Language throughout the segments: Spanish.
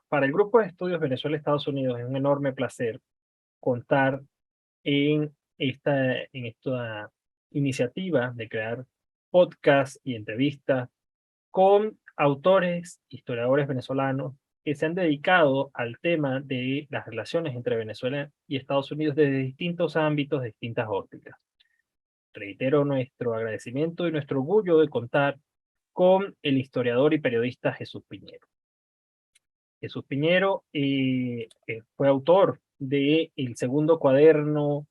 Para el Grupo de Estudios Venezuela-Estados Unidos es un enorme placer contar en esta iniciativa de crear podcasts y entrevistas con autores, historiadores venezolanos que se han dedicado al tema de las relaciones entre Venezuela y Estados Unidos desde distintos ámbitos, de distintas ópticas. Reitero nuestro agradecimiento y nuestro orgullo de contar con el historiador y periodista Jesús Piñero. Jesús Piñero fue autor del segundo cuaderno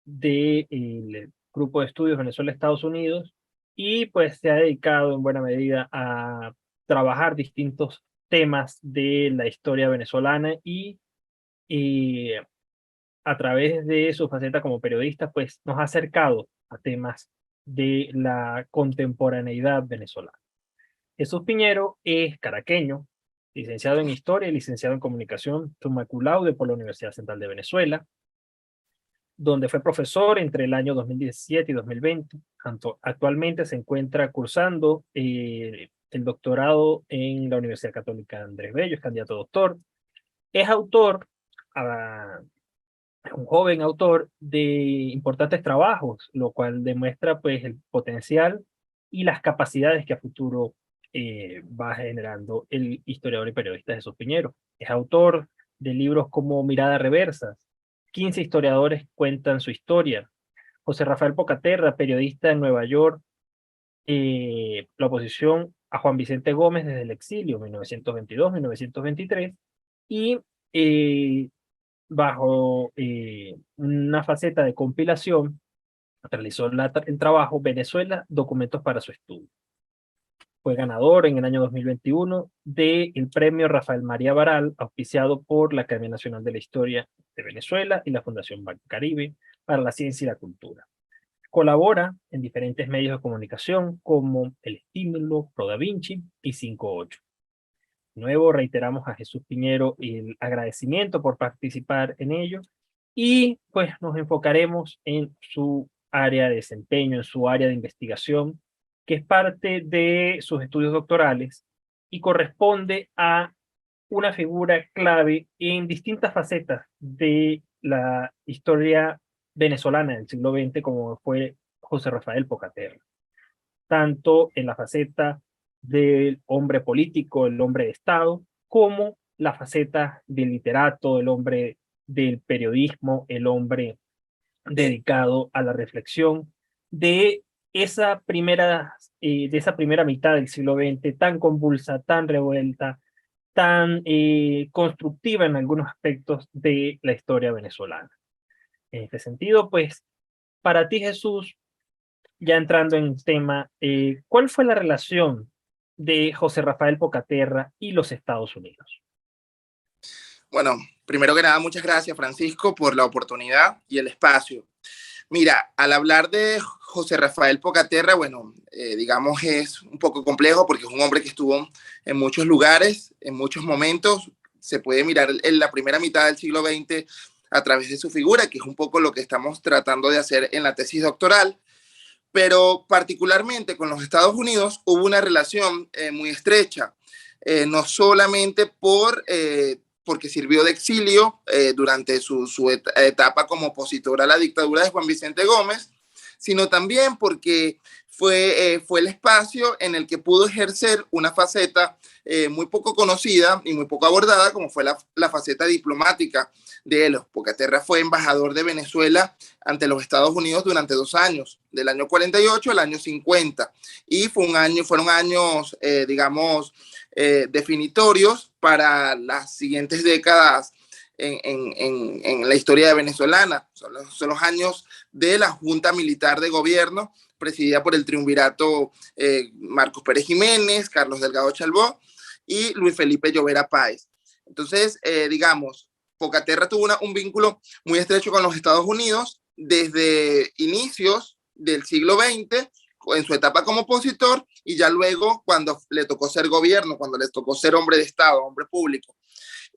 del Grupo de Estudios Venezuela-Estados Unidos y pues se ha dedicado en buena medida a trabajar distintos temas de la historia venezolana y a través de su faceta como periodista pues nos ha acercado a temas de la contemporaneidad venezolana. Jesús Piñero es caraqueño, licenciado en Historia y licenciado en Comunicación, summa cum laude por la Universidad Central de Venezuela, donde fue profesor entre el año 2017 y 2020. Actualmente se encuentra cursando el doctorado en la Universidad Católica Andrés Bello, es candidato a doctor. Es autor, ah, un joven autor de importantes trabajos, lo cual demuestra pues el potencial y las capacidades que a futuro va generando el historiador y periodista Jesús Piñero. Es autor de libros como Mirada Reversas, 15 historiadores cuentan su historia. José Rafael Pocaterra, periodista en Nueva York, la oposición a Juan Vicente Gómez desde el exilio, 1922-1923, y eh, bajo una faceta de compilación, realizó el trabajo Venezuela, documentos para su estudio. Fue ganador en el año 2021 del premio Rafael María Baral, auspiciado por la Academia Nacional de la Historia de Venezuela y la Fundación Banco Caribe para la Ciencia y la Cultura. Colabora en diferentes medios de comunicación como El Estímulo, Pro Da Vinci y 58. De nuevo, reiteramos a Jesús Piñero el agradecimiento por participar en ello y pues nos enfocaremos en su área de desempeño, en su área de investigación, que es parte de sus estudios doctorales y corresponde a una figura clave en distintas facetas de la historia venezolana del siglo XX, como fue José Rafael Pocaterra, tanto en la faceta del hombre político, el hombre de Estado, como la faceta del literato, el hombre del periodismo, el hombre dedicado a la reflexión de de esa primera mitad del siglo XX tan convulsa, tan revuelta, tan constructiva en algunos aspectos de la historia venezolana. En este sentido, pues, para ti, Jesús, ya entrando en tema, ¿cuál fue la relación de José Rafael Pocaterra y los Estados Unidos? Bueno, primero que nada, muchas gracias, Francisco, por la oportunidad y el espacio. Mira, al hablar de José Rafael Pocaterra, bueno, digamos es un poco complejo porque es un hombre que estuvo en muchos lugares, en muchos momentos. Se puede mirar en la primera mitad del siglo XX a través de su figura, que es un poco lo que estamos tratando de hacer en la tesis doctoral. Pero particularmente con los Estados Unidos hubo una relación muy estrecha, no solamente porque sirvió de exilio durante su etapa como opositor a la dictadura de Juan Vicente Gómez, sino también porque fue el espacio en el que pudo ejercer una faceta muy poco conocida y muy poco abordada, como fue la faceta diplomática de él. Pocaterra fue embajador de Venezuela ante los Estados Unidos durante 2 años, del año 48 al año 50, y fueron años, digamos, definitorios para las siguientes décadas en la historia venezolana. Son los años de la Junta Militar de Gobierno, presidida por el triunvirato Marcos Pérez Jiménez, Carlos Delgado Chalbó y Luis Felipe Llovera Páez. Entonces, digamos, Pocaterra tuvo un vínculo muy estrecho con los Estados Unidos desde inicios del siglo XX, en su etapa como opositor, y ya luego cuando le tocó ser gobierno, cuando le tocó ser hombre de Estado, hombre público.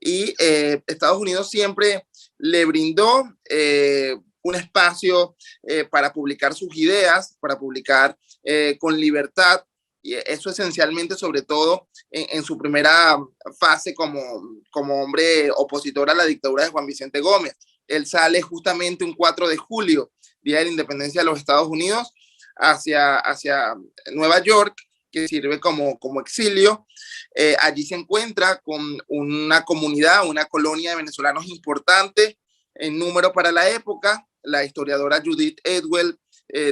Y Estados Unidos siempre le brindó un espacio para publicar sus ideas, para publicar con libertad y eso esencialmente, sobre todo en su primera fase como hombre opositor a la dictadura de Juan Vicente Gómez. Él sale justamente un 4 de julio, Día de la Independencia de los Estados Unidos, hacia Nueva York, que sirve como exilio. Allí se encuentra con una comunidad, una colonia de venezolanos importante en número para la época. La historiadora Judith Edwell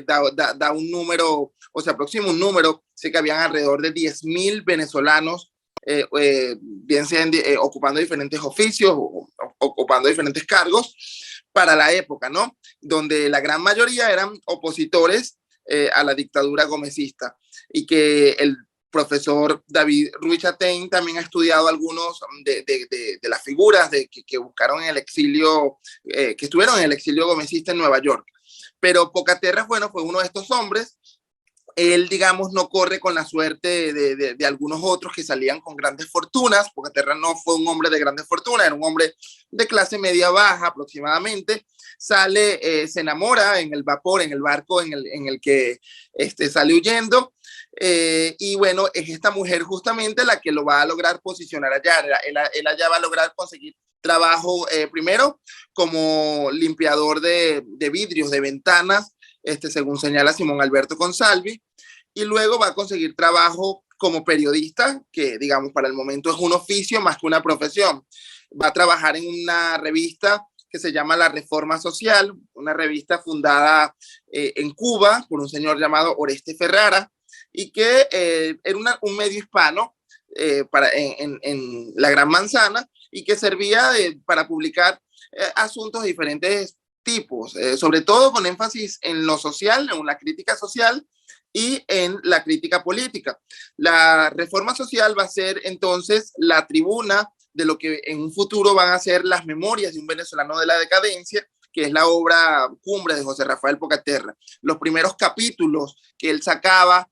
da un número, o se aproxima un número, sé que habían alrededor de 10.000 venezolanos, bien sean ocupando diferentes oficios o ocupando diferentes cargos para la época, ¿no? Donde la gran mayoría eran opositores a la dictadura gomecista, y que el profesor David Ruiz Chatein también ha estudiado algunos de las figuras que buscaron en el exilio, que estuvieron en el exilio gomecista en Nueva York. Pero Pocaterra, bueno, fue uno de estos hombres. Él, digamos, no corre con la suerte de algunos otros que salían con grandes fortunas. Pocaterra no fue un hombre de grandes fortunas, era un hombre de clase media baja aproximadamente. Sale, se enamora en el vapor, en el barco en el que sale huyendo. Y bueno, es esta mujer justamente la que lo va a lograr posicionar allá. Él allá va a lograr conseguir trabajo, primero como limpiador de vidrios, de ventanas, según señala Simón Alberto Consalvi, y luego va a conseguir trabajo como periodista, que digamos para el momento es un oficio más que una profesión. Va a trabajar en una revista que se llama La Reforma Social, una revista fundada en Cuba por un señor llamado Oreste Ferrara, y que era un medio hispano en la Gran Manzana, y que servía para publicar asuntos de diferentes tipos, sobre todo con énfasis en lo social, en la crítica social y en la crítica política. La Reforma Social va a ser entonces la tribuna de lo que en un futuro van a ser las memorias de un venezolano de la decadencia, que es la obra cumbre de José Rafael Pocaterra. Los primeros capítulos que él sacaba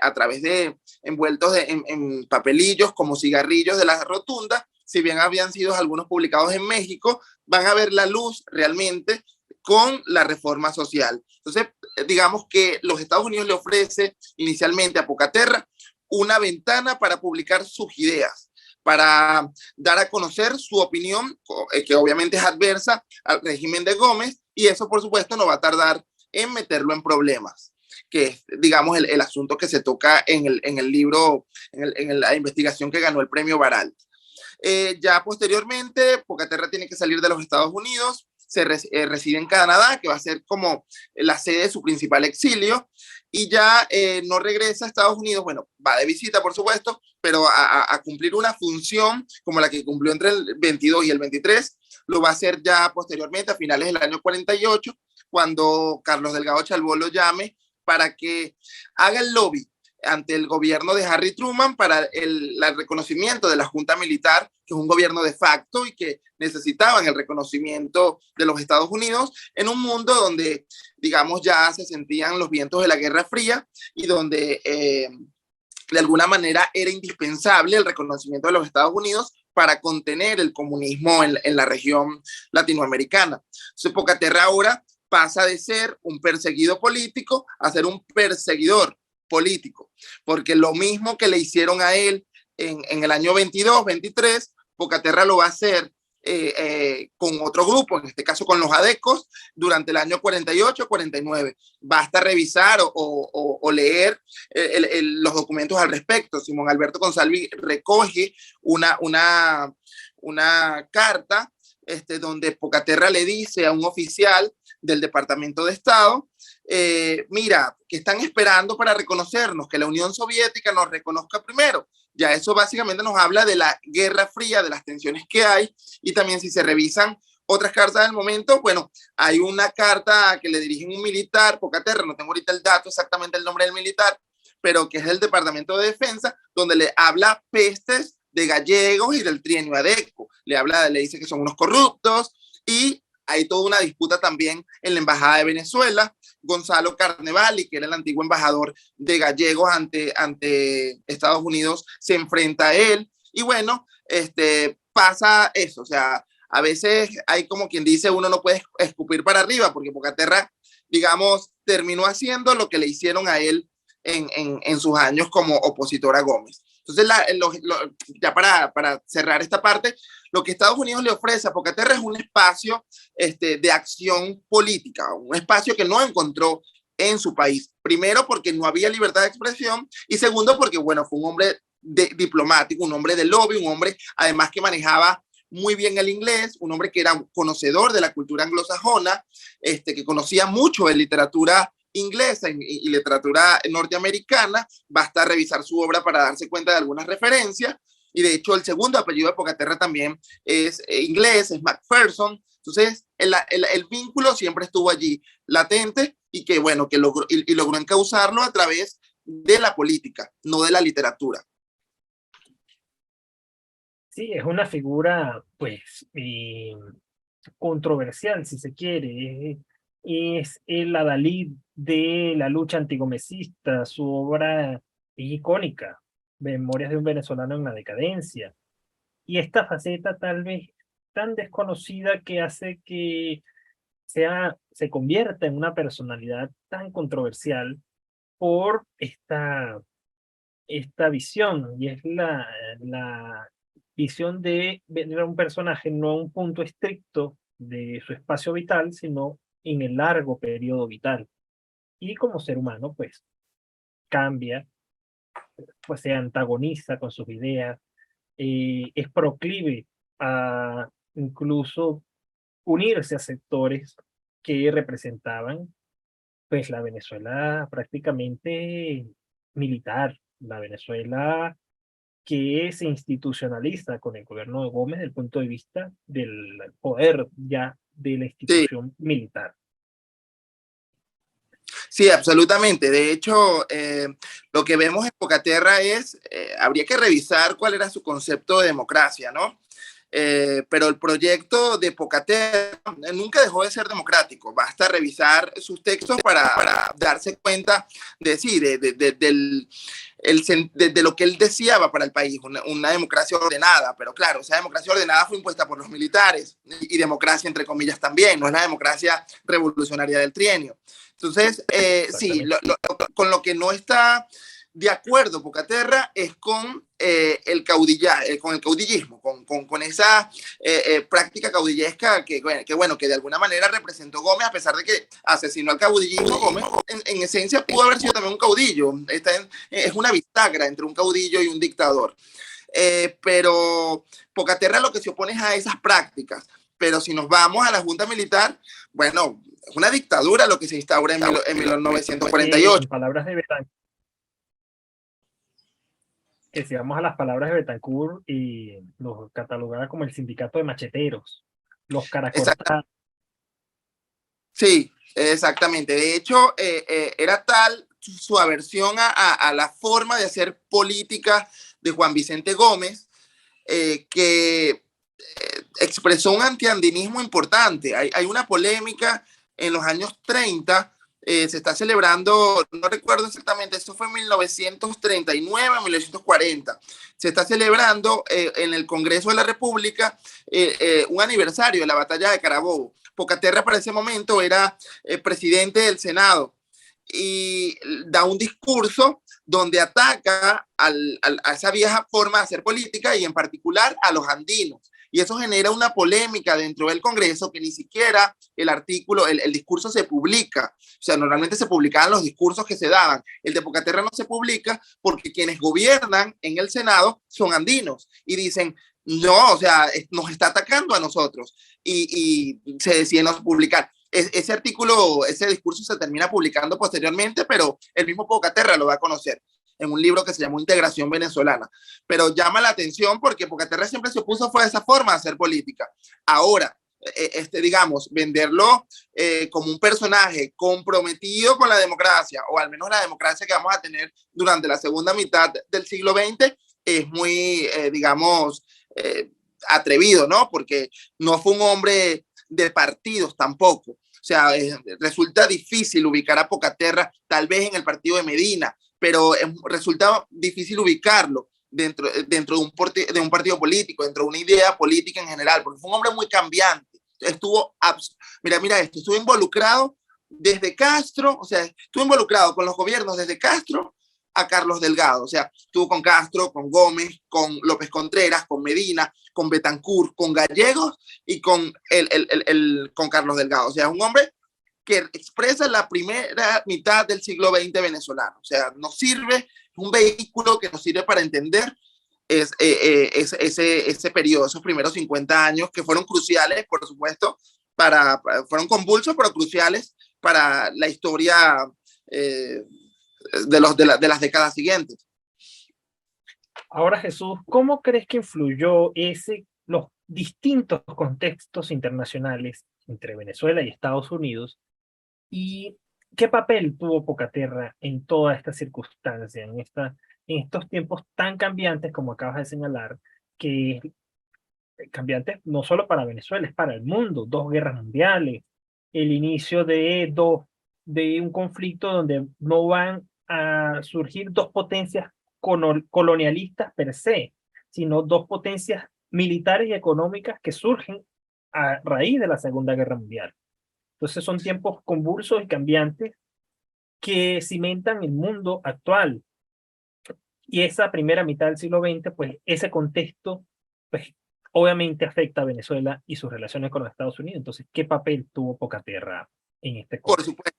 a través de envueltos en papelillos como cigarrillos de la rotunda, si bien habían sido algunos publicados en México, van a ver la luz realmente con la Reforma Social. Entonces, digamos que los Estados Unidos le ofrece inicialmente a Pocaterra una ventana para publicar sus ideas, para dar a conocer su opinión, que obviamente es adversa al régimen de Gómez, y eso por supuesto no va a tardar en meterlo en problemas, que es, digamos, el asunto que se toca en el libro, en la investigación que ganó el premio Baralt. Ya posteriormente, Pocaterra tiene que salir de los Estados Unidos, reside en Canadá, que va a ser como la sede de su principal exilio, y ya no regresa a Estados Unidos. Bueno, va de visita, por supuesto, pero a cumplir una función como la que cumplió entre el 22 y el 23, lo va a hacer ya posteriormente, a finales del año 48, cuando Carlos Delgado Chalbó lo llame para que haga el lobby ante el gobierno de Harry Truman para el reconocimiento de la Junta Militar, que es un gobierno de facto y que necesitaban el reconocimiento de los Estados Unidos en un mundo donde, digamos, ya se sentían los vientos de la Guerra Fría, y donde de alguna manera era indispensable el reconocimiento de los Estados Unidos para contener el comunismo en la región latinoamericana. Entonces, Pocaterra ahora pasa de ser un perseguido político a ser un perseguidor político, porque lo mismo que le hicieron a él en el año 22, 23, Pocaterra lo va a hacer con otro grupo, en este caso con los adecos, durante el año 48, 49. Basta revisar o leer los documentos al respecto. Simón Alberto Consalvi recoge una carta donde Pocaterra le dice a un oficial del Departamento de Estado, mira, que están esperando para reconocernos, que la Unión Soviética nos reconozca primero. Ya eso básicamente nos habla de la Guerra Fría, de las tensiones que hay, y también si se revisan otras cartas del momento, bueno, hay una carta que le dirigen un militar, Pocaterra, no tengo ahorita el dato exactamente el nombre del militar, pero que es del Departamento de Defensa, donde le habla pestes de gallegos y del trienio adeco. Le dice que son unos corruptos, y hay toda una disputa también en la Embajada de Venezuela. Gonzalo Carnevali, que era el antiguo embajador de gallegos ante Estados Unidos, se enfrenta a él. Y bueno, pasa eso. O sea, a veces hay como quien dice, uno no puede escupir para arriba, porque Pocaterra, digamos, terminó haciendo lo que le hicieron a él en sus años como opositor a Gómez. Entonces, ya para cerrar esta parte, lo que Estados Unidos le ofrece a Pocaterra es un espacio de acción política, un espacio que no encontró en su país. Primero, porque no había libertad de expresión, y segundo, porque, bueno, fue un hombre diplomático, un hombre de lobby, un hombre además que manejaba muy bien el inglés, un hombre que era conocedor de la cultura anglosajona, que conocía mucho de literatura inglesa y literatura norteamericana. Basta revisar su obra para darse cuenta de algunas referencias, y de hecho el segundo apellido de Pocaterra también es inglés, es Macpherson. Entonces el vínculo siempre estuvo allí latente, y que bueno, que logró encauzarlo a través de la política, no de la literatura. Sí, es una figura, pues, controversial, si se quiere. Es el adalid de la lucha antigomecista. Su obra es icónica, Memorias de un venezolano en la decadencia. Y esta faceta tal vez tan desconocida que hace que se convierta en una personalidad tan controversial por esta visión, y es la visión de ver a un personaje no a un punto estricto de su espacio vital, sino en el largo periodo vital. Y como ser humano, pues cambia, pues se antagoniza con sus ideas, es proclive a incluso unirse a sectores que representaban pues la Venezuela prácticamente militar, la Venezuela que se institucionaliza con el gobierno de Gómez desde el punto de vista del poder ya de la Sí, institución militar. sí, absolutamente. De hecho, lo que vemos en Pocaterra es, habría que revisar cuál era su concepto de democracia, ¿no? Pero el proyecto de Pocaterra nunca dejó de ser democrático. Basta revisar sus textos para darse cuenta de sí, de lo que él deseaba para el país, una democracia ordenada. Pero claro, esa democracia ordenada fue impuesta por los militares, y democracia entre comillas también, no es la democracia revolucionaria del trienio. Entonces, sí, con lo que no está de acuerdo Pocaterra es con con el caudillismo, con esa práctica caudillesca que de alguna manera representó Gómez, a pesar de que asesinó al caudillismo. Gómez en esencia pudo haber sido también un caudillo. Es una bisagra entre un caudillo y un dictador. Pero Pocaterra lo que se opone es a esas prácticas. Pero si nos vamos a la Junta Militar, bueno, es una dictadura lo que se instaura en 1948. En palabras de Betancourt, que si vamos a las palabras de Betancourt, y los catalogaba como el sindicato de macheteros, los caracortados. Sí, exactamente. De hecho, era tal su aversión a la forma de hacer política de Juan Vicente Gómez, que expresó un antiandinismo importante. Hay una polémica en los años 30, se está celebrando, no recuerdo exactamente, eso fue en 1939, 1940, se está celebrando en el Congreso de la República un aniversario de la batalla de Carabobo. Pocaterra para ese momento era presidente del Senado, y da un discurso donde ataca a esa vieja forma de hacer política, y en particular a los andinos. Y eso genera una polémica dentro del Congreso, que ni siquiera el artículo, el discurso se publica. O sea, normalmente se publicaban los discursos que se daban. El de Pocaterra no se publica porque quienes gobiernan en el Senado son andinos y dicen, no, o sea, nos está atacando a nosotros, y se decide no publicar. Ese artículo, ese discurso se termina publicando posteriormente, pero el mismo Pocaterra lo da a conocer en un libro que se llamó Integración Venezolana. Pero llama la atención porque Pocaterra siempre se opuso fue a esa forma de hacer política. Ahora, digamos, venderlo como un personaje comprometido con la democracia, o al menos la democracia que vamos a tener durante la segunda mitad del siglo XX, es muy, digamos, atrevido, ¿no? Porque no fue un hombre de partidos tampoco. O sea, resulta difícil ubicar a Pocaterra tal vez en el partido de Medina, pero resulta difícil ubicarlo dentro de un partido político, dentro de una idea política en general, porque fue un hombre muy cambiante. Mira esto, estuvo involucrado desde Castro, o sea, estuvo involucrado con los gobiernos desde Castro a Carlos Delgado, o sea, estuvo con Castro, con Gómez, con López Contreras, con Medina, con Betancourt, con Gallegos y con, con Carlos Delgado. O sea, es un hombre que expresa la primera mitad del siglo XX venezolano. O sea, nos sirve, es un vehículo que nos sirve para entender ese periodo, esos primeros 50 años que fueron cruciales, por supuesto, fueron convulsos, pero cruciales para la historia de las décadas siguientes. Ahora, Jesús, ¿cómo crees que influyó los distintos contextos internacionales entre Venezuela y Estados Unidos? ¿Y qué papel tuvo Pocaterra en toda esta circunstancia, en estos tiempos tan cambiantes como acabas de señalar, que cambiantes no solo para Venezuela, es para el mundo, dos guerras mundiales, el inicio de un conflicto donde no van a surgir dos potencias colonialistas per se, sino dos potencias militares y económicas que surgen a raíz de la Segunda Guerra Mundial? Entonces son tiempos convulsos y cambiantes que cimentan el mundo actual. Y esa primera mitad del siglo XX, pues ese contexto, pues obviamente afecta a Venezuela y sus relaciones con los Estados Unidos. Entonces, ¿qué papel tuvo Pocaterra en este Por contexto? supuesto.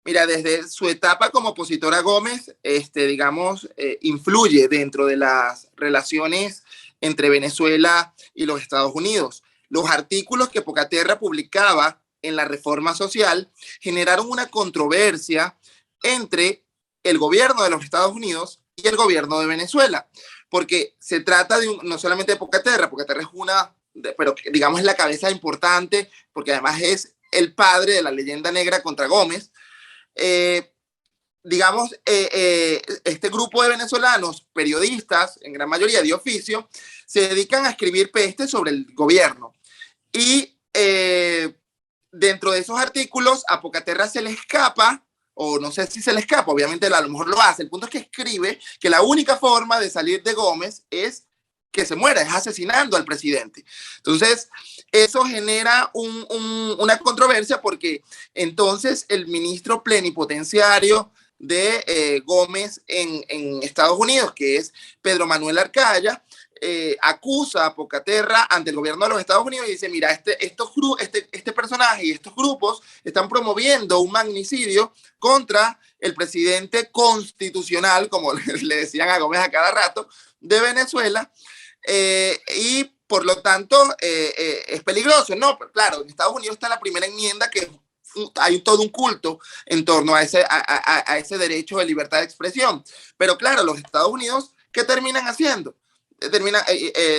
Mira, desde su etapa como opositora Gómez, digamos, influye dentro de las relaciones entre Venezuela y los Estados Unidos. Los artículos que Pocaterra publicaba en la Reforma Social generaron una controversia entre el gobierno de los Estados Unidos y el gobierno de Venezuela, porque se trata no solamente de Pocaterra es pero digamos es la cabeza importante, porque además es el padre de la leyenda negra contra Gómez. Digamos, este grupo de venezolanos, periodistas, en gran mayoría de oficio, se dedican a escribir peste sobre el gobierno. Y dentro de esos artículos, a Pocaterra se le escapa, o no sé si se le escapa, obviamente a lo mejor lo hace. El punto es que escribe que la única forma de salir de Gómez es que se muera, es asesinando al presidente. Entonces, eso genera una controversia porque entonces el ministro plenipotenciario de Gómez en Estados Unidos, que es Pedro Manuel Arcaya, acusa a Pocaterra ante el gobierno de los Estados Unidos y dice, mira, este personaje y estos grupos están promoviendo un magnicidio contra el presidente constitucional, como le decían a Gómez a cada rato, de Venezuela, y por lo tanto es peligroso, ¿no? Pero claro, en Estados Unidos está la primera enmienda que hay todo un culto en torno a ese derecho de libertad de expresión. Pero claro, los Estados Unidos, ¿qué terminan haciendo?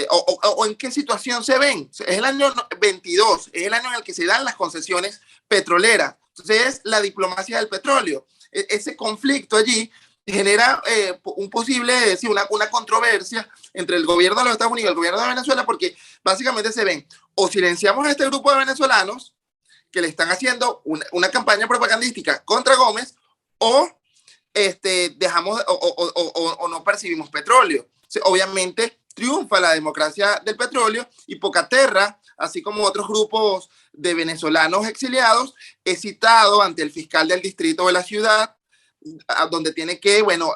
O en qué situación se ven. Es el año 22, es el año en el que se dan las concesiones petroleras. Entonces es la diplomacia del petróleo. Ese conflicto allí genera un posible, sí, una controversia entre el gobierno de los Estados Unidos y el gobierno de Venezuela, porque básicamente se ven, o silenciamos a este grupo de venezolanos que le están haciendo una campaña propagandística contra Gómez, o dejamos o no percibimos petróleo. O sea, obviamente triunfa la democracia del petróleo y Pocaterra, así como otros grupos de venezolanos exiliados, es citado ante el fiscal del distrito de la ciudad, donde tiene que, bueno,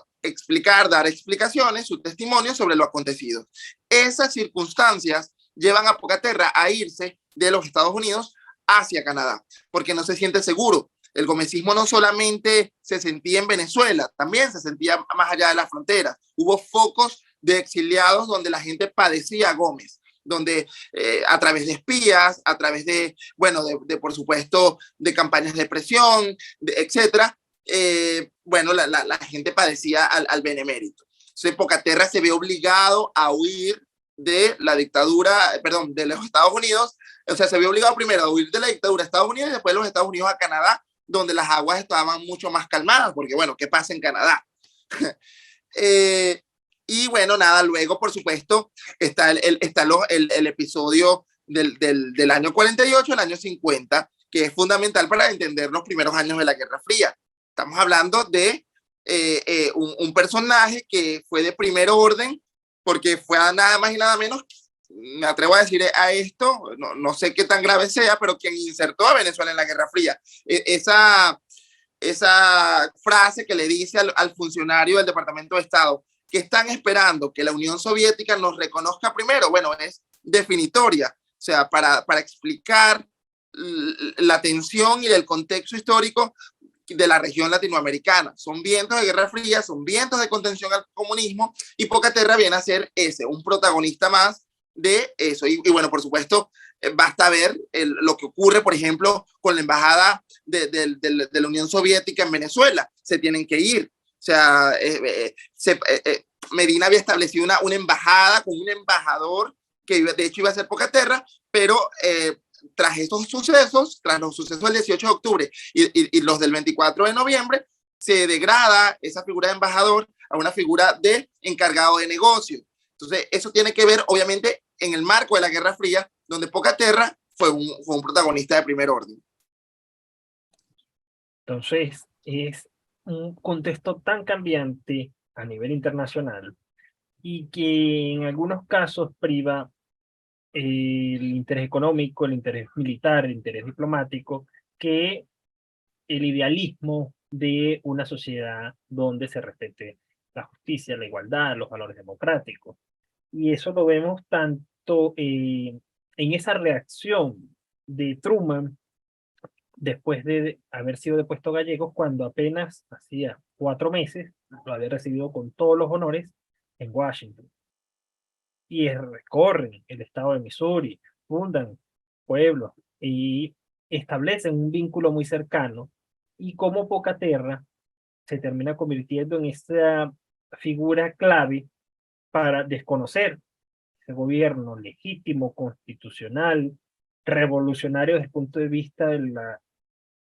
dar explicaciones, su testimonio sobre lo acontecido. Esas circunstancias llevan a Pocaterra a irse de los Estados Unidos hacia Canadá, porque no se siente seguro. El gomecismo no solamente se sentía en Venezuela, también se sentía más allá de las fronteras. Hubo focos de exiliados donde la gente padecía a Gómez, donde a través de espías, a través de, bueno, por supuesto, de campañas de presión, etcétera, bueno, la gente padecía al benemérito. Entonces, Pocaterra se ve obligado a huir de la dictadura, perdón, de los Estados Unidos. O sea, se ve obligado primero a huir de la dictadura de Estados Unidos y después de los Estados Unidos a Canadá, donde las aguas estaban mucho más calmadas, porque bueno, ¿qué pasa en Canadá? Y bueno, nada, luego por supuesto está el episodio del año 48, el año 50, que es fundamental para entender los primeros años de la Guerra Fría. Estamos hablando de un personaje que fue de primer orden, porque fue nada más y nada menos me atrevo a decir a esto, no sé qué tan grave sea, pero quien insertó a Venezuela en la Guerra Fría. Esa frase que le dice al funcionario del Departamento de Estado, que están esperando que la Unión Soviética nos reconozca primero, bueno, es definitoria, o sea, para explicar la tensión y el contexto histórico de la región latinoamericana. Son vientos de Guerra Fría, son vientos de contención al comunismo, y Pocaterra viene a ser un protagonista más de eso. Y bueno, por supuesto, basta ver lo que ocurre, por ejemplo, con la embajada de la Unión Soviética en Venezuela. Se tienen que ir. O sea, Medina había establecido una embajada con un embajador que de hecho iba a ser Pocaterra, pero tras estos sucesos, tras los sucesos del 18 de octubre y los del 24 de noviembre, se degrada esa figura de embajador a una figura de encargado de negocio. Entonces, eso tiene que ver, obviamente, en el marco de la Guerra Fría, donde Pocaterra fue un protagonista de primer orden. Entonces, es un contexto tan cambiante a nivel internacional y que en algunos casos priva el interés económico, el interés militar, el interés diplomático, que el idealismo de una sociedad donde se respete la justicia, la igualdad, los valores democráticos. Y eso lo vemos tanto en esa reacción de Truman después de haber sido depuesto Gallegos, cuando apenas hacía 4 meses lo había recibido con todos los honores en Washington. Y recorren el estado de Missouri, fundan pueblos y establecen un vínculo muy cercano, y como Pocaterra se termina convirtiendo en esa figura clave para desconocer ese gobierno legítimo, constitucional, revolucionario desde el punto de vista de la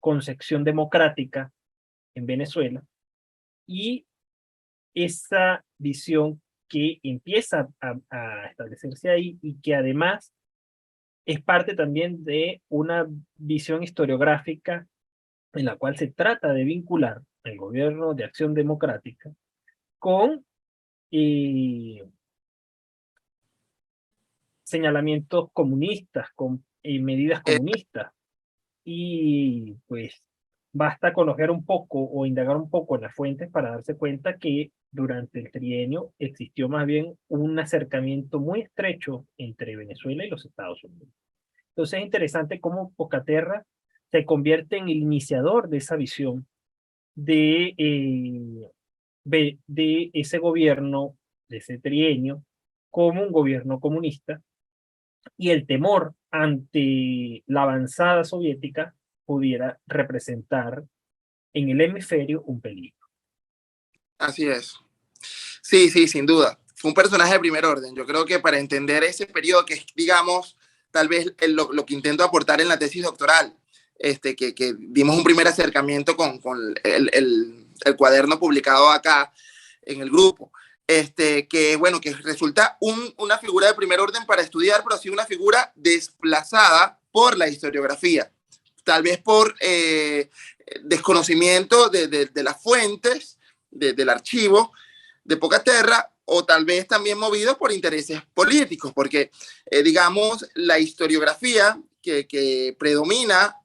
concepción democrática en Venezuela, y esa visión que empieza a establecerse ahí y que además es parte también de una visión historiográfica en la cual se trata de vincular el gobierno de acción democrática con señalamientos comunistas, con medidas comunistas. Y pues basta conocer un poco o indagar un poco en las fuentes para darse cuenta que durante el trienio existió más bien un acercamiento muy estrecho entre Venezuela y los Estados Unidos. Entonces es interesante cómo Pocaterra se convierte en el iniciador de esa visión de ese gobierno, de ese trienio, como un gobierno comunista, y el temor ante la avanzada soviética pudiera representar en el hemisferio un peligro. Así es. Sí, sí, sin duda. Fue un personaje de primer orden. Yo creo que para entender ese periodo, que es, digamos, tal vez lo que intento aportar en la tesis doctoral, que dimos un primer acercamiento con el cuaderno publicado acá en el grupo, que bueno, que resulta una figura de primer orden para estudiar, pero sí una figura desplazada por la historiografía, tal vez por desconocimiento de las fuentes, del archivo de Pocaterra, o tal vez también movido por intereses políticos, porque digamos, la historiografía que predomina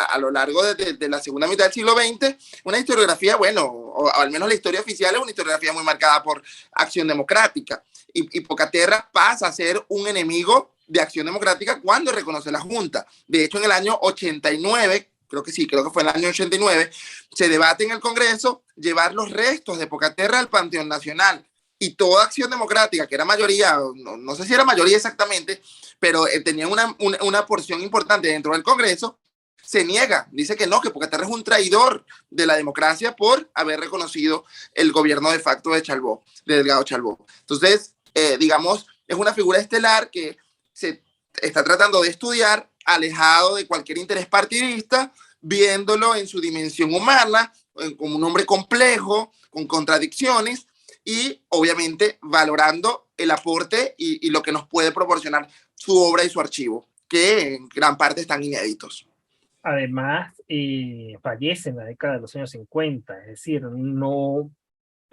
a lo largo de la segunda mitad del siglo XX, una historiografía, bueno, o al menos la historia oficial es una historiografía muy marcada por Acción Democrática, y Pocaterra pasa a ser un enemigo de Acción Democrática cuando reconoce la Junta. De hecho, en el año 89, creo que fue en el año 89, se debate en el Congreso llevar los restos de Pocaterra al Panteón Nacional, y toda Acción Democrática, que era mayoría, no sé si era mayoría exactamente, pero tenía una porción importante dentro del Congreso, se niega, dice que no, que Pocaterra es un traidor de la democracia por haber reconocido el gobierno de facto de Delgado Chalbó. Entonces, digamos, es una figura estelar que se está tratando de estudiar alejado de cualquier interés partidista, viéndolo en su dimensión humana, como un hombre complejo, con contradicciones, y obviamente valorando el aporte y lo que nos puede proporcionar su obra y su archivo, que en gran parte están inéditos. Además, fallece en la década de los años 50, es decir, no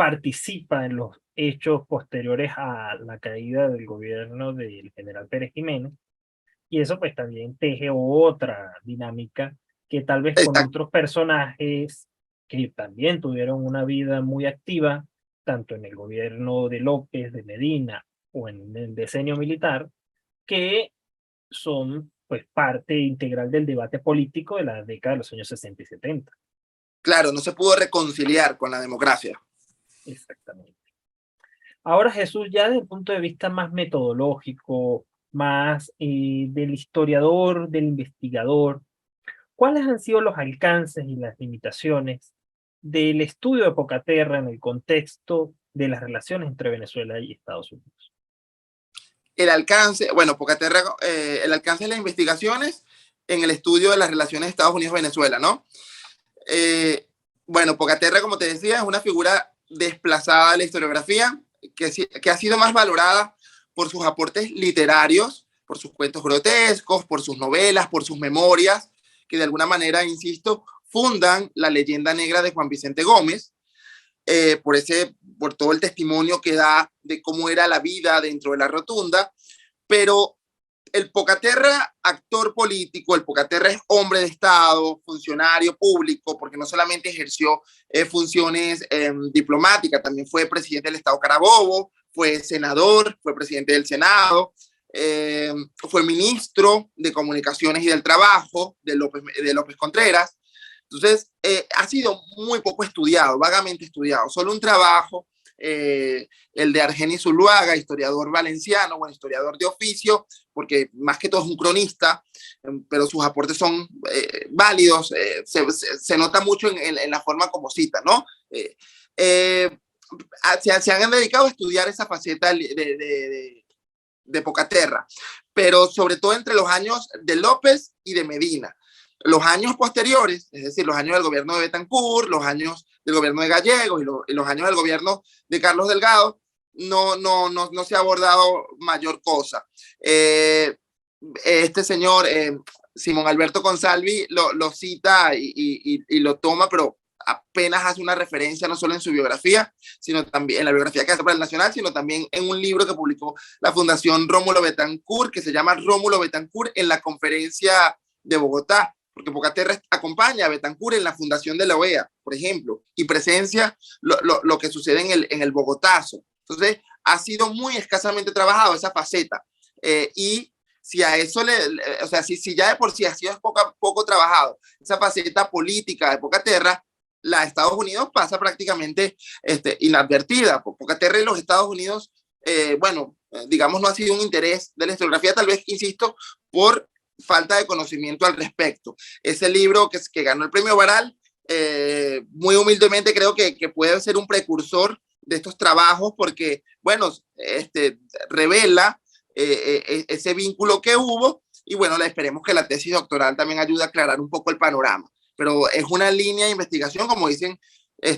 participa en los hechos posteriores a la caída del gobierno del general Pérez Jiménez, y eso pues también teje otra dinámica que tal vez con Exacto. otros personajes que también tuvieron una vida muy activa, tanto en el gobierno de López, de Medina o en el decenio militar, que son pues parte integral del debate político de la década de los años 60 y 70. Claro, no se pudo reconciliar con la democracia. Exactamente. Ahora, Jesús, ya desde el punto de vista más metodológico, más del historiador, del investigador, ¿cuáles han sido los alcances y las limitaciones del estudio de Pocaterra en el contexto de las relaciones entre Venezuela y Estados Unidos? El alcance, bueno, Pocaterra, el alcance de las investigaciones en el estudio de las relaciones Estados Unidos-Venezuela, ¿no? Eh, bueno, Pocaterra, como te decía, es una figura desplazada de la historiografía que ha sido más valorada por sus aportes literarios, por sus cuentos grotescos, por sus novelas, por sus memorias, que de alguna manera, insisto, fundan la leyenda negra de Juan Vicente Gómez, por todo el testimonio que da de cómo era la vida dentro de la rotunda, pero el Pocaterra, actor político, el Pocaterra es hombre de Estado, funcionario público, porque no solamente ejerció funciones diplomáticas, también fue presidente del Estado Carabobo, fue senador, fue presidente del Senado, fue ministro de Comunicaciones y del Trabajo de López Contreras. Entonces, ha sido muy poco estudiado, vagamente estudiado. Solo un trabajo, el de Argenis Zuluaga, historiador valenciano, bueno, historiador de oficio, porque más que todo es un cronista, pero sus aportes son válidos, se nota mucho en la forma como cita, ¿no? Se han dedicado a estudiar esa faceta de Pocaterra, pero sobre todo entre los años de López y de Medina. Los años posteriores, es decir, los años del gobierno de Betancourt, los años del gobierno de Gallegos y los años del gobierno de Carlos Delgado, no se ha abordado mayor cosa. Este señor, Simón Alberto Consalvi, lo cita y lo toma, pero apenas hace una referencia no solo en su biografía, sino también en la biografía que hace para el Nacional, sino también en un libro que publicó la Fundación Rómulo Betancourt, que se llama Rómulo Betancourt en la conferencia de Bogotá, porque Pocaterra acompaña a Betancourt en la fundación de la OEA, por ejemplo, y presencia lo que sucede en el Bogotazo. Entonces, ha sido muy escasamente trabajado esa faceta. Y si a eso o sea, si ya de por sí ha sido poco trabajado esa faceta política de Pocaterra, la Estados Unidos pasa prácticamente inadvertida. Pocaterra y los Estados Unidos, bueno, digamos, no ha sido un interés de la historiografía, tal vez, insisto, por falta de conocimiento al respecto. Ese libro que ganó el premio Baral, muy humildemente creo que puede ser un precursor de estos trabajos porque, bueno, revela ese vínculo que hubo y, bueno, esperemos que la tesis doctoral también ayude a aclarar un poco el panorama. Pero es una línea de investigación, como dicen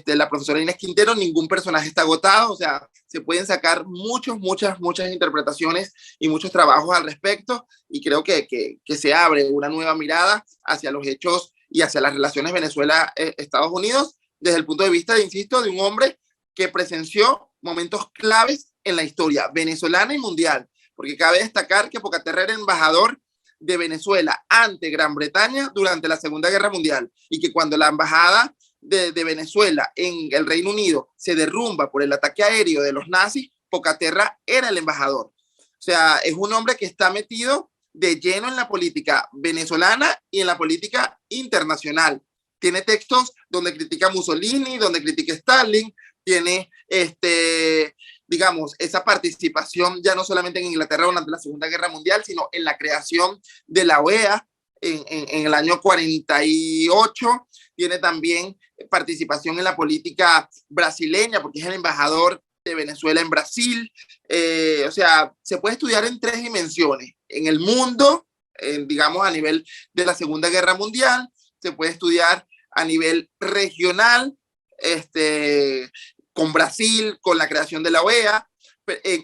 la profesora Inés Quintero, ningún personaje está agotado, o sea, se pueden sacar muchas interpretaciones y muchos trabajos al respecto, y creo que se abre una nueva mirada hacia los hechos y hacia las relaciones Venezuela-Estados Unidos, desde el punto de vista, insisto, de un hombre que presenció momentos claves en la historia venezolana y mundial, porque cabe destacar que Pocaterra era embajador de Venezuela ante Gran Bretaña durante la Segunda Guerra Mundial, y que cuando la embajada de Venezuela en el Reino Unido se derrumba por el ataque aéreo de los nazis, Pocaterra era el embajador. O sea, es un hombre que está metido de lleno en la política venezolana y en la política internacional. Tiene textos donde critica a Mussolini, donde critica a Stalin, tiene digamos, esa participación ya no solamente en Inglaterra durante la Segunda Guerra Mundial, sino en la creación de la OEA en el año 48. Tiene también participación en la política brasileña, porque es el embajador de Venezuela en Brasil. O sea, se puede estudiar en tres dimensiones. En el mundo, digamos, a nivel de la Segunda Guerra Mundial, se puede estudiar a nivel regional, con Brasil, con la creación de la OEA,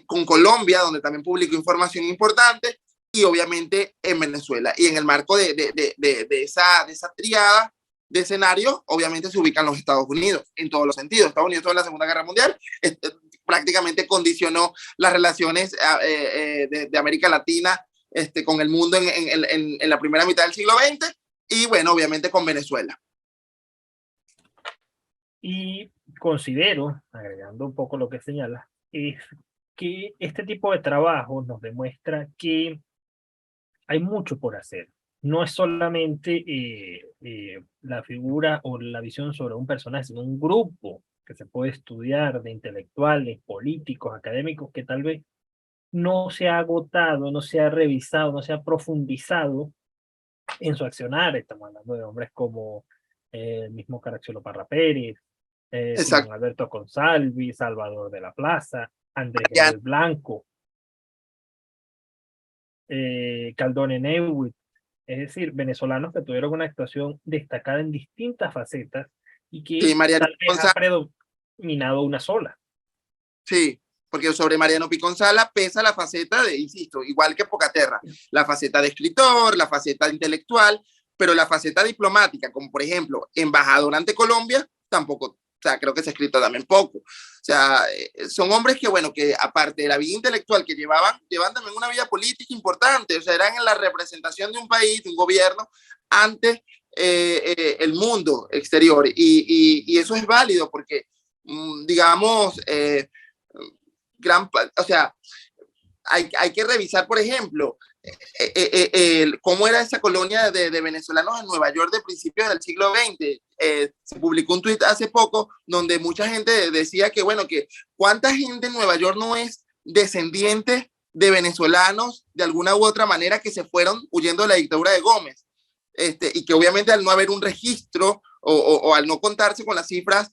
con Colombia, donde también publicó información importante, y obviamente en Venezuela. Y en el marco de esa triada, de escenario, obviamente se ubican los Estados Unidos, en todos los sentidos. Estados Unidos en la Segunda Guerra Mundial prácticamente condicionó las relaciones de América Latina con el mundo en la primera mitad del siglo XX y, bueno, obviamente con Venezuela. Y considero, agregando un poco lo que señala, es que este tipo de trabajo nos demuestra que hay mucho por hacer. No es solamente la figura o la visión sobre un personaje, sino un grupo que se puede estudiar de intelectuales, políticos, académicos, que tal vez no se ha agotado, no se ha revisado, no se ha profundizado en su accionar. Estamos hablando de hombres como el mismo Caracciolo Parra Pérez, Simón Exacto. Alberto Consalvi, Salvador de la Plaza, Andrés Ya, Gabriel Blanco, Caldone Neuwirth, es decir, venezolanos que tuvieron una actuación destacada en distintas facetas y sí, que Mariano tal vez ha González, predominado una sola. sí, porque sobre Mariano Piconzala pesa la faceta de, insisto, igual que Pocaterra, la faceta de escritor, la faceta intelectual, pero la faceta diplomática, como por ejemplo, embajador ante Colombia, tampoco, o sea, creo que se ha escrito también poco. O sea, son hombres que, bueno, que aparte de la vida intelectual que llevan también una vida política importante, o sea, eran en la representación de un país, de un gobierno, ante el mundo exterior. Y eso es válido porque, digamos, o sea, hay que revisar, por ejemplo, cómo era esa colonia de venezolanos en Nueva York de principios del siglo XX. Se publicó un tuit hace poco donde mucha gente decía que, bueno, que cuánta gente en Nueva York no es descendiente de venezolanos de alguna u otra manera que se fueron huyendo de la dictadura de Gómez. Y que obviamente al no haber un registro o al no contarse con las cifras,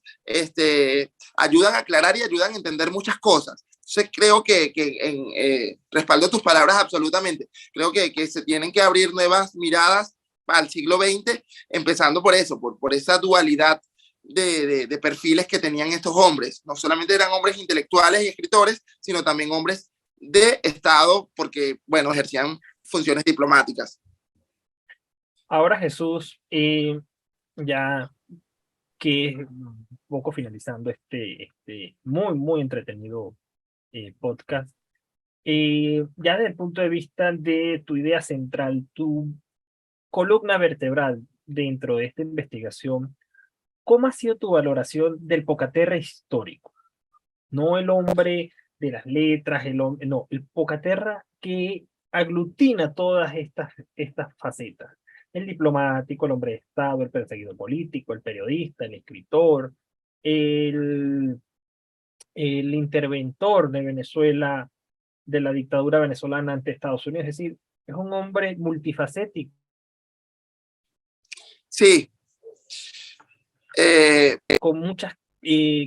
ayudan a aclarar y ayudan a entender muchas cosas. Entonces creo que respaldo tus palabras absolutamente. Creo que se tienen que abrir nuevas miradas al siglo XX, empezando por eso, por esa dualidad de perfiles que tenían estos hombres. No solamente eran hombres intelectuales y escritores, sino también hombres de Estado, porque, bueno, ejercían funciones diplomáticas. Ahora Jesús, ya que es un poco finalizando este muy, muy entretenido podcast, ya desde el punto de vista de tu idea central, tu columna vertebral dentro de esta investigación, ¿cómo ha sido tu valoración del Pocaterra histórico? No el hombre de las letras, no, el Pocaterra que aglutina todas estas facetas. El diplomático, el hombre de Estado, el perseguido político, el periodista, el escritor, el, el interventor de Venezuela, de la dictadura venezolana ante Estados Unidos. Es decir, es un hombre multifacético. Sí. Con muchos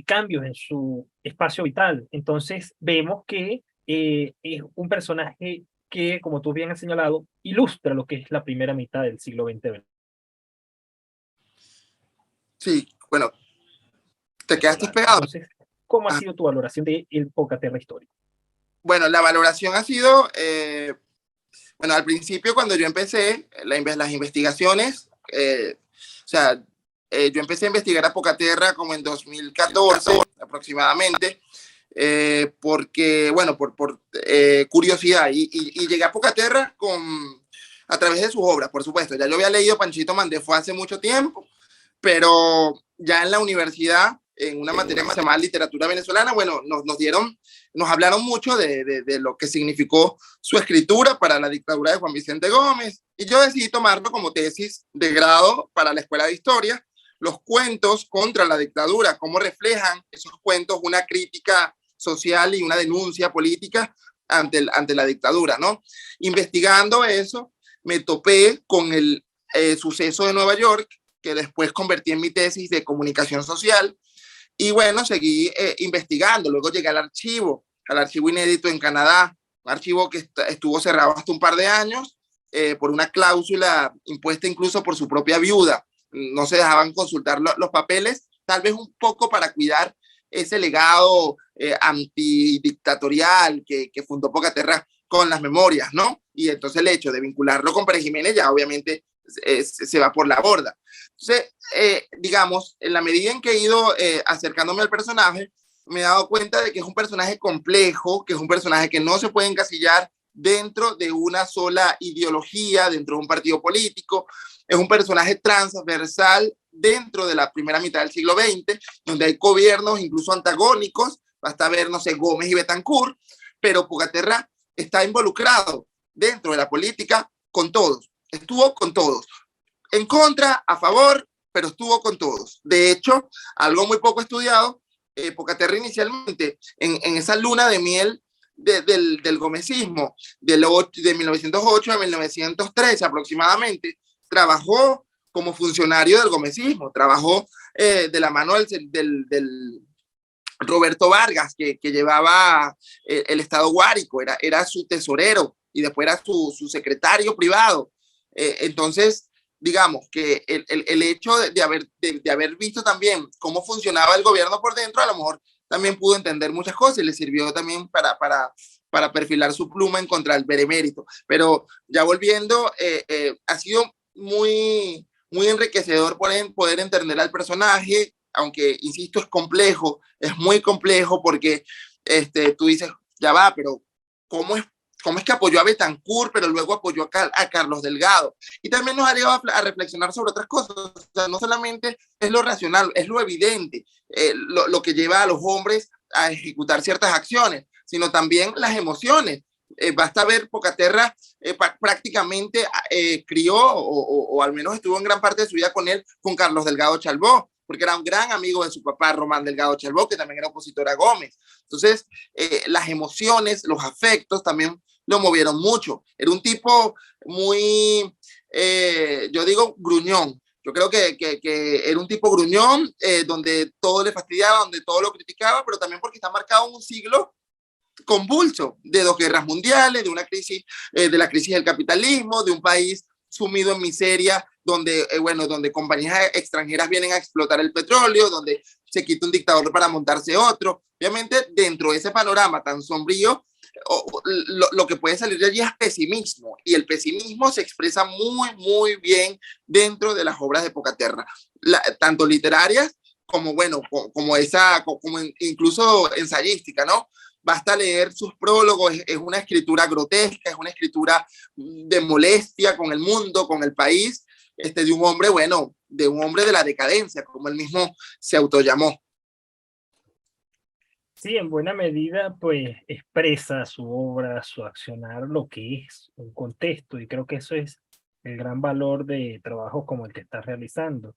cambios en su espacio vital. Entonces vemos que es un personaje que, como tú bien has señalado, ilustra lo que es la primera mitad del siglo XX. Sí, bueno, te quedaste pegado. Entonces, ¿cómo ha Ah, sido tu valoración del Pocaterra histórico? bueno, la valoración ha sido, bueno, al principio cuando yo empecé las investigaciones, o sea, yo empecé a investigar a Pocaterra como en 2014 aproximadamente, porque, bueno, por curiosidad, y llegué a Pocaterra a través de sus obras, por supuesto. Ya yo había leído Panchito Mandefó hace mucho tiempo, pero ya en la universidad, en una materia que se llama literatura venezolana, bueno, nos hablaron mucho de lo que significó su escritura para la dictadura de Juan Vicente Gómez, y yo decidí tomarlo como tesis de grado para la Escuela de Historia, los cuentos contra la dictadura, cómo reflejan esos cuentos una crítica social y una denuncia política ante la dictadura, ¿no? Investigando eso, me topé con el suceso de Nueva York, que después convertí en mi tesis de comunicación social. Y bueno, seguí investigando. Luego llegué al archivo inédito en Canadá, un archivo que estuvo cerrado hasta un par de años por una cláusula impuesta incluso por su propia viuda. No se dejaban consultar los papeles, tal vez un poco para cuidar ese legado antidictatorial que fundó Pocaterra con las memorias, ¿no? Y entonces el hecho de vincularlo con Pérez Jiménez ya obviamente se va por la borda. Entonces, digamos, en la medida en que he ido acercándome al personaje, me he dado cuenta de que es un personaje complejo, que es un personaje que no se puede encasillar dentro de una sola ideología, dentro de un partido político. Es un personaje transversal dentro de la primera mitad del siglo XX, donde hay gobiernos incluso antagónicos, basta ver, no sé, Gómez y Betancourt, pero Pocaterra está involucrado dentro de la política con todos, estuvo con todos, en contra, a favor, pero estuvo con todos. De hecho, algo muy poco estudiado, Pocaterra inicialmente, en esa luna de miel del gomecismo, de 1908 a 1913 aproximadamente, trabajó como funcionario del gomecismo, trabajó de la mano del Roberto Vargas, que llevaba el Estado Guárico, era su tesorero y después era su secretario privado. Entonces, digamos que el hecho de haber visto también cómo funcionaba el gobierno por dentro, a lo mejor también pudo entender muchas cosas y le sirvió también para perfilar su pluma en contra del benemérito. Pero ya volviendo, ha sido muy, muy enriquecedor poder entender al personaje, aunque, insisto, es muy complejo porque tú dices, ya va, pero ¿cómo es que apoyó a Betancourt, pero luego apoyó a Carlos Delgado? Y también nos ha llevado a reflexionar sobre otras cosas. O sea, no solamente es lo racional, es lo evidente, lo que lleva a los hombres a ejecutar ciertas acciones, sino también las emociones. Basta ver, Pocaterra prácticamente crió, o al menos estuvo en gran parte de su vida con Carlos Delgado Chalbó, porque era un gran amigo de su papá, Román Delgado Chalbó, que también era opositor a Gómez. Entonces, las emociones, los afectos también lo movieron mucho. Era un tipo muy, yo digo, gruñón. Yo creo que era un tipo gruñón, donde todo le fastidiaba, donde todo lo criticaba, pero también porque está marcado en un siglo convulso de dos guerras mundiales, de una crisis, de la crisis del capitalismo, de un país sumido en miseria, donde, donde compañías extranjeras vienen a explotar el petróleo, donde se quita un dictador para montarse otro. Obviamente, dentro de ese panorama tan sombrío, lo que puede salir de allí es pesimismo, y el pesimismo se expresa muy, muy bien dentro de las obras de Pocaterra, tanto literarias como, como incluso ensayística, ¿no? Basta leer sus prólogos, es una escritura grotesca, es una escritura de molestia con el mundo, con el país, de un hombre, de un hombre de la decadencia, como él mismo se autollamó. Sí, en buena medida, pues expresa su obra, su accionar, lo que es un contexto, y creo que eso es el gran valor de trabajos como el que estás realizando.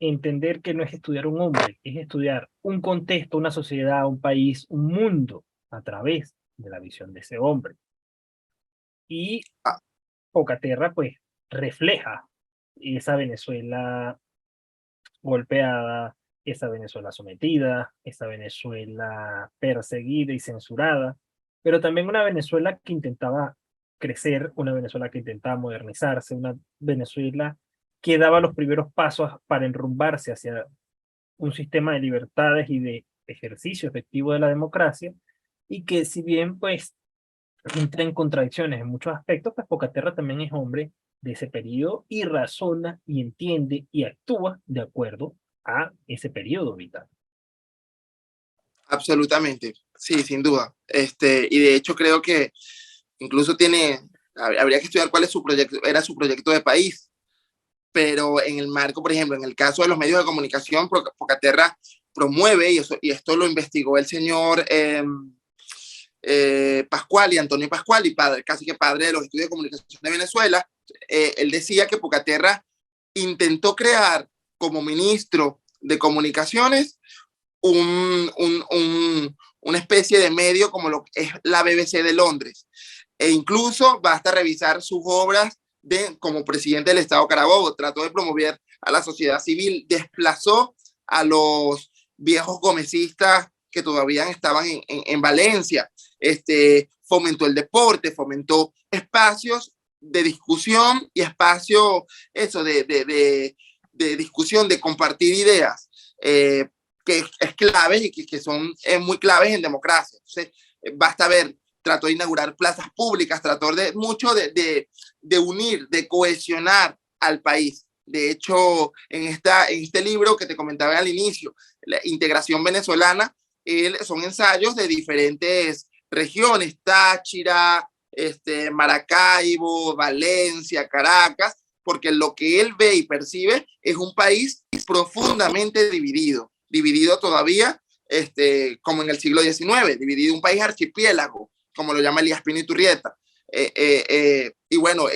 Entender que no es estudiar un hombre, es estudiar un contexto, una sociedad, un país, un mundo, a través de la visión de ese hombre. Y Pocaterra, pues, refleja esa Venezuela golpeada, esa Venezuela sometida, esa Venezuela perseguida y censurada, pero también una Venezuela que intentaba crecer, una Venezuela que intentaba modernizarse, una Venezuela que daba los primeros pasos para enrumbarse hacia un sistema de libertades y de ejercicio efectivo de la democracia, y que si bien pues entra en contradicciones en muchos aspectos, pues Pocaterra también es hombre de ese periodo y razona y entiende y actúa de acuerdo a ese periodo vital. Absolutamente, sí, sin duda. Y de hecho creo que incluso habría que estudiar cuál es era su proyecto de país, pero en el marco, por ejemplo, en el caso de los medios de comunicación, Pocaterra promueve, y esto lo investigó el señor Pascual, y Antonio Pascual, y casi que padre de los estudios de comunicación de Venezuela. Él decía que Pocaterra intentó crear como ministro de comunicaciones una especie de medio como lo que es la BBC de Londres. E incluso basta revisar sus obras como presidente del Estado Carabobo. Trató de promover a la sociedad civil, desplazó a los viejos gomecistas que todavía estaban en Valencia, fomentó el deporte, fomentó espacios de discusión y espacios de discusión, de compartir ideas, que es claves y que son muy claves en democracia. Entonces, basta ver, trató de inaugurar plazas públicas, trató de unir, de cohesionar al país. De hecho, en este libro que te comentaba al inicio, la integración venezolana, son ensayos de diferentes regiones, Táchira, Maracaibo, Valencia, Caracas, porque lo que él ve y percibe es un país profundamente dividido todavía, como en el siglo XIX, dividido, un país archipiélago, como lo llama Elías Pino Iturrieta. Y bueno,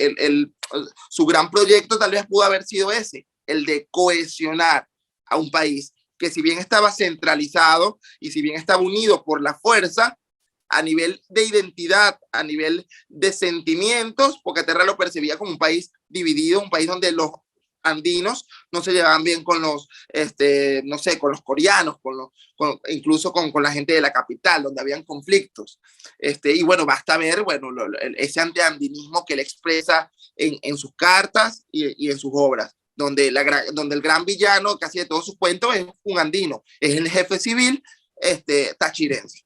su gran proyecto tal vez pudo haber sido ese, el de cohesionar a un país que, si bien estaba centralizado y si bien estaba unido por la fuerza, a nivel de identidad, a nivel de sentimientos, Pocaterra lo percibía como un país dividido, un país donde los andinos no se llevaban bien con los, no sé, con los coreanos, incluso con la gente de la capital, donde habían conflictos. Y bueno, basta ver, bueno, ese antiandinismo que él expresa en sus cartas y en sus obras, donde el gran villano casi de todos sus cuentos es un andino, es el jefe civil tachirense.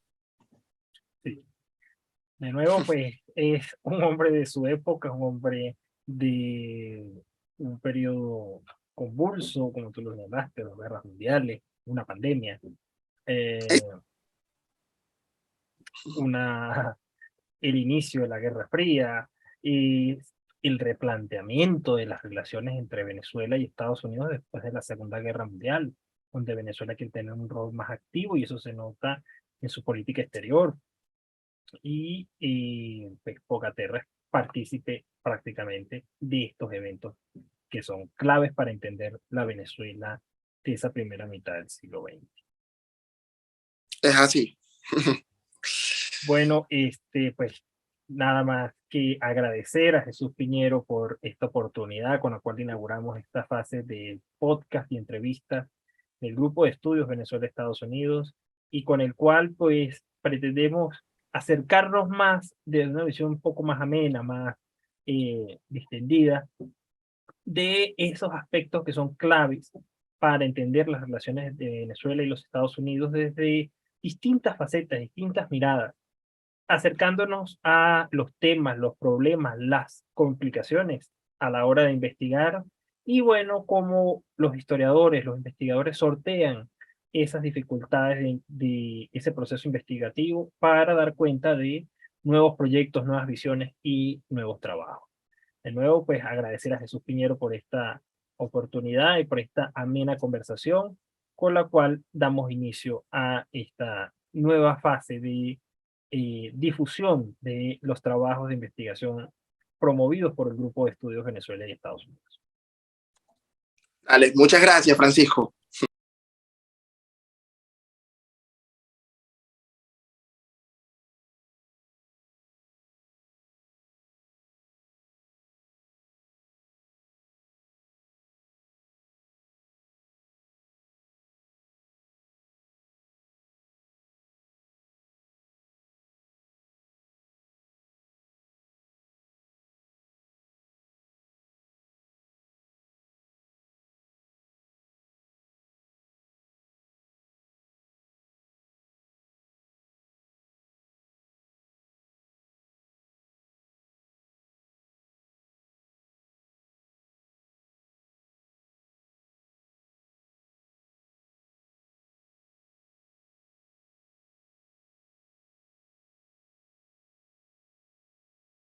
Sí. De nuevo, pues es un hombre de su época, un hombre de un periodo convulso, como tú lo llamaste, las guerras mundiales, una pandemia, eh, una, el inicio de la Guerra Fría y el replanteamiento de las relaciones entre Venezuela y Estados Unidos después de la Segunda Guerra Mundial, donde Venezuela quiere tener un rol más activo y eso se nota en su política exterior. Y pues, Pocaterra es partícipe prácticamente de estos eventos que son claves para entender la Venezuela de esa primera mitad del siglo XX. Es así. Bueno, pues nada más que agradecer a Jesús Piñero por esta oportunidad con la cual inauguramos esta fase de podcast y entrevistas del Grupo de Estudios Venezuela-Estados Unidos y con el cual pues pretendemos acercarnos más de una visión un poco más amena, más distendida de esos aspectos que son claves para entender las relaciones de Venezuela y los Estados Unidos desde distintas facetas, distintas miradas, acercándonos a los temas, los problemas, las complicaciones a la hora de investigar y bueno, cómo los historiadores, los investigadores sortean esas dificultades de ese proceso investigativo para dar cuenta de nuevos proyectos, nuevas visiones y nuevos trabajos. De nuevo, pues agradecer a Jesús Piñero por esta oportunidad y por esta amena conversación con la cual damos inicio a esta nueva fase de difusión de los trabajos de investigación promovidos por el Grupo de Estudios Venezuela y Estados Unidos. Dale, muchas gracias, Francisco.